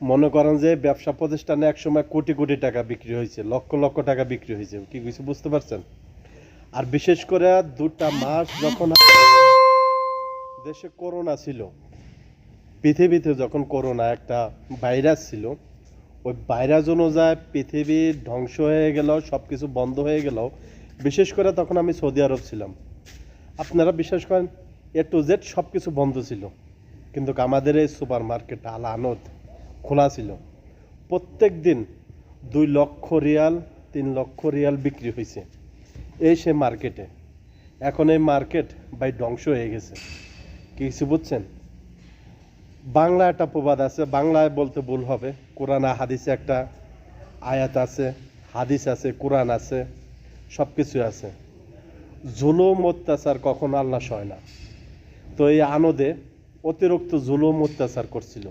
মনে করেন যে ব্যবসা প্রতিষ্ঠানে একসময় কোটি কোটি টাকা বিক্রি হয়েছে, লক্ষ লক্ষ টাকা বিক্রি হয়েছে, কি কিছু বুঝতে পারছেন? আর বিশেষ করে 2টা মাস যখন দেশে করোনা ছিল, পৃথিবীতে যখন করোনা একটা ভাইরাস ছিল, ওই ভাইরাস অনুযায়ী পৃথিবী ধ্বংস হয়ে গেল, সব কিছু বন্ধ হয়ে গেল। বিশেষ করে তখন আমি সৌদি আরব ছিলাম। আপনারা বিশ্বাস করেন, A to Z সব কিছু বন্ধ ছিল, কিন্তু আমাদের এই সুপার মার্কেট আল আনদ খোলা ছিল। প্রত্যেক দিন 2 লক্ষ রিয়াল 3 লক্ষ রিয়াল বিক্রি হয়েছে এই সে মার্কেটে। এখন এই মার্কেট ভাই ধ্বংস হয়ে গেছে। কিছু বুঝছেন? বাংলা একটা প্রবাদ আছে, বাংলায় বলতে ভুল হবে, কোরআন হাদিসে একটা আয়াত আছে, হাদিস আছে, কোরআন আছে, সব কিছু আছে। জুলুম অত্যাচার কখনো আল্লাহ সয় না। তো এই আনদে অতিরিক্ত জুলুম অত্যাচার করছিল।